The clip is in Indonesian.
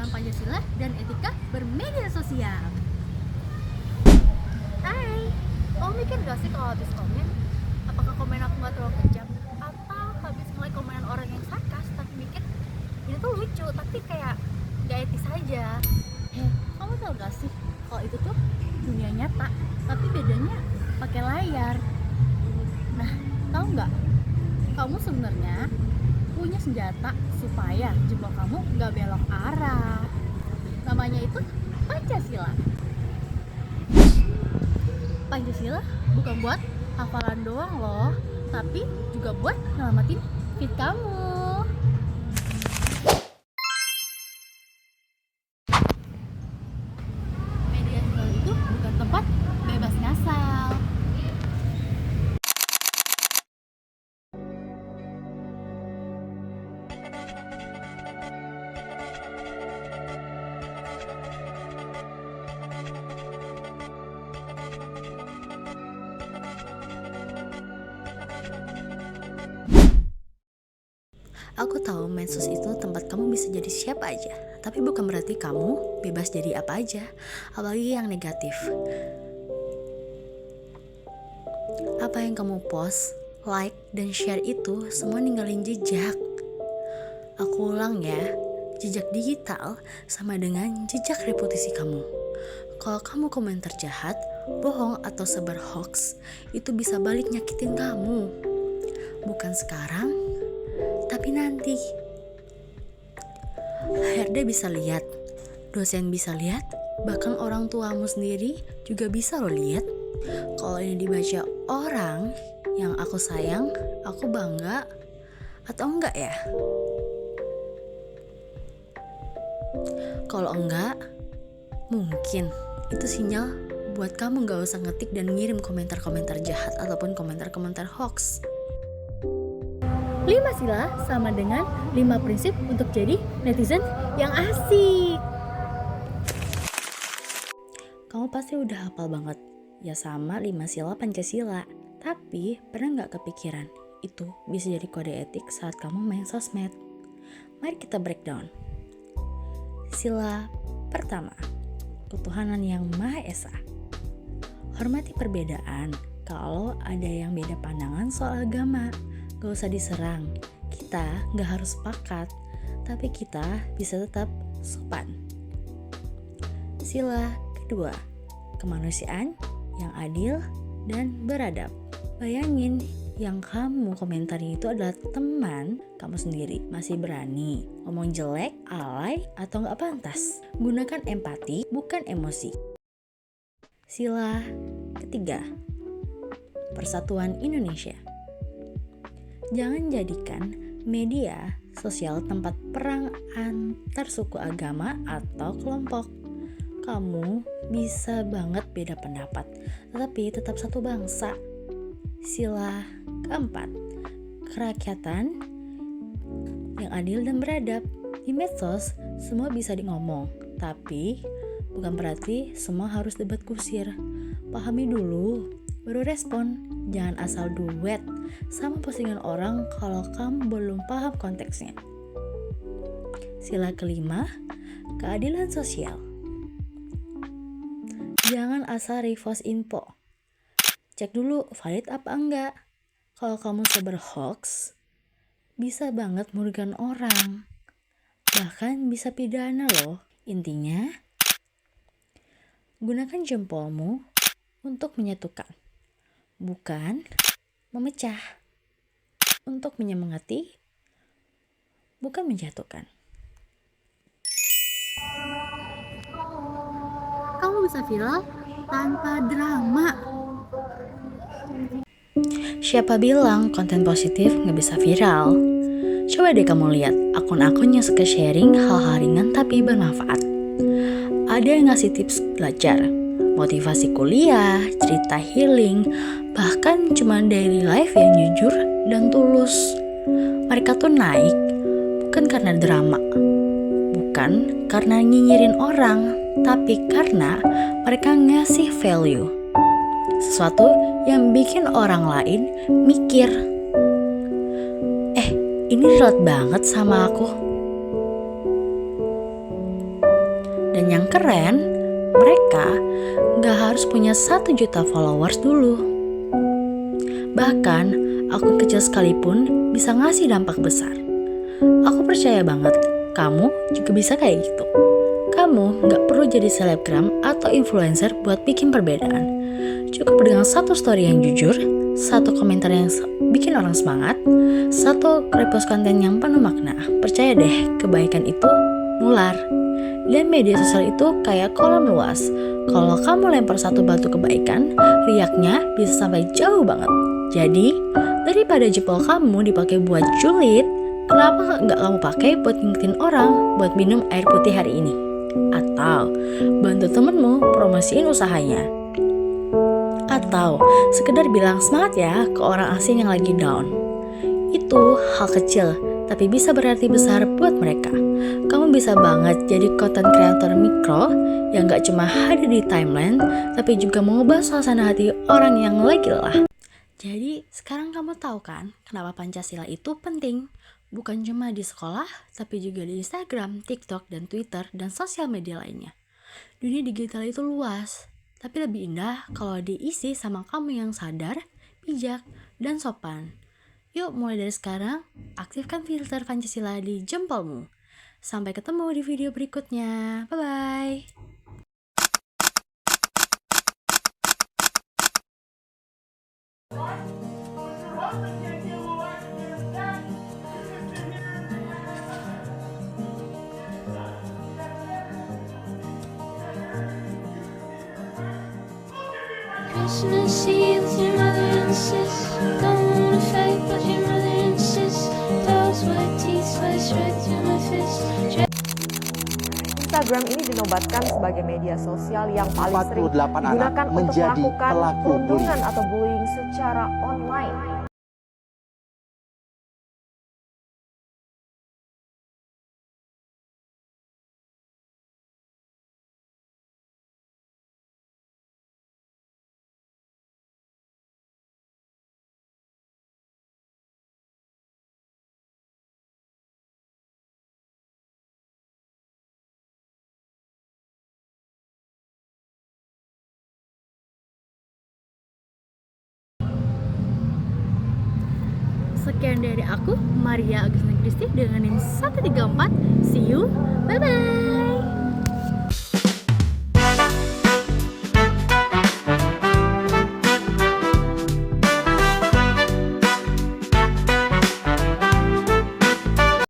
tentang Pancasila dan etika bermedia sosial. Hai, kamu mikir gak sih kalau habis komen, apakah komen aku gak terlalu kejam? Atau habis mulai komenan orang yang sarkas, tapi mikir ini tuh lucu, tapi kayak gak etis aja. Kamu tau gak sih kalau itu tuh dunia nyata, tapi bedanya pakai layar. Nah, tahu nggak? Kamu sebenarnya punya senjata supaya jempol kamu nggak belok arah. Namanya itu Pancasila. Pancasila bukan buat hafalan doang loh, tapi juga buat nyelamatin feed kamu. Media sosial itu bukan tempat bebas ngasal. Aku tahu medsos itu tempat kamu bisa jadi siapa aja, tapi bukan berarti kamu bebas jadi apa aja, apalagi yang negatif. Apa yang kamu post, like, dan share itu semua ninggalin jejak. Aku ulang ya, jejak digital sama dengan jejak reputasi kamu. Kalau kamu komentar jahat, bohong, atau sebar hoax, itu bisa balik nyakitin kamu. Bukan sekarang, tapi nanti. HRD bisa lihat, dosen bisa lihat, bahkan orang tuamu sendiri juga bisa lo lihat. Kalau ini dibaca orang yang aku sayang, aku bangga, atau enggak ya? Kalau enggak, mungkin itu sinyal buat kamu gak usah ngetik dan ngirim komentar-komentar jahat ataupun komentar-komentar hoax. 5 sila sama dengan 5 prinsip untuk jadi netizen yang asik. Kamu pasti udah hafal banget, ya sama 5 sila Pancasila. Tapi pernah gak kepikiran, itu bisa jadi kode etik saat kamu main sosmed? Mari kita breakdown. Sila pertama, ketuhanan yang Maha Esa. Hormati perbedaan. Kalau ada yang beda pandangan soal agama, gak usah diserang. Kita gak harus sepakat, tapi kita bisa tetap sopan. Sila kedua, kemanusiaan yang adil dan beradab. Bayangin, yang kamu komentari itu adalah teman kamu sendiri, masih berani ngomong jelek, alay, atau gak pantas. Gunakan empati, bukan emosi. Sila ketiga, persatuan Indonesia. Jangan jadikan media sosial tempat perang antar suku, agama, atau kelompok. Kamu bisa banget beda pendapat, tetapi tetap satu bangsa. Sila keempat, kerakyatan yang adil dan beradab. Di medsos, semua bisa ngomong, tapi bukan berarti semua harus debat kusir. Pahami dulu, baru respon. Jangan asal duet sama postingan orang kalau kamu belum paham konteksnya. Sila kelima, keadilan sosial. Jangan asal repost info. Cek dulu valid apa enggak. Kalau kamu sebar hoax, bisa banget merugikan orang. Bahkan bisa pidana loh. Intinya, gunakan jempolmu untuk menyatukan, bukan memecah. Untuk menyemangati, bukan menjatuhkan. Kamu bisa viral tanpa drama. Siapa bilang konten positif gak bisa viral? Coba deh kamu lihat akun-akun yang suka sharing hal-hal ringan tapi bermanfaat. Ada yang ngasih tips belajar, motivasi kuliah, cerita healing, bahkan cuma daily life yang jujur dan tulus. Mereka tuh naik bukan karena drama, bukan karena nyinyirin orang, tapi karena mereka ngasih value, sesuatu yang bikin orang lain mikir, ini relate banget sama aku. Dan yang keren, mereka gak harus punya 1 juta followers dulu. Bahkan, akun kecil sekalipun bisa ngasih dampak besar. Aku percaya banget, kamu juga bisa kayak gitu. Kamu gak perlu jadi selebgram atau influencer buat bikin perbedaan. Cukup dengan 1 story yang jujur, 1 komentar yang bikin orang semangat, 1 repost konten yang penuh makna. Percaya deh, kebaikan itu nular. Dan media sosial itu kayak kolam luas. Kalau kamu lempar 1 batu kebaikan, riaknya bisa sampai jauh banget. Jadi, daripada jempol kamu dipakai buat julid, kenapa nggak kamu pakai buat ngingetin orang buat minum air putih hari ini? Atau bantu temenmu promosiin usahanya? Atau sekedar bilang semangat ya ke orang asing yang lagi down? Itu hal kecil, tapi bisa berarti besar buat mereka. Kamu bisa banget jadi content creator mikro yang gak cuma hadir di timeline, tapi juga mengubah suasana hati orang yang lagi lelah. Jadi sekarang kamu tahu kan kenapa Pancasila itu penting? Bukan cuma di sekolah, tapi juga di Instagram, TikTok, dan Twitter, dan sosial media lainnya. Dunia digital itu luas, tapi lebih indah kalau diisi sama kamu yang sadar, bijak, dan sopan. Yuk mulai dari sekarang, aktifkan filter Pancasila di jempolmu. Sampai ketemu di video berikutnya. Bye-bye. Christmas Eve with your mother and sis. Don't wanna fight, but your mother insists. Dogs, white teeth, slice right through my fist. Instagram ini dinobatkan sebagai media sosial yang paling sering 48 anak digunakan untuk menjadi melakukan pelaku perundungan bullying. atau bullying secara online. Sekian dari aku, Maria Agustina Kristi dengan NIM 134. See you, bye-bye.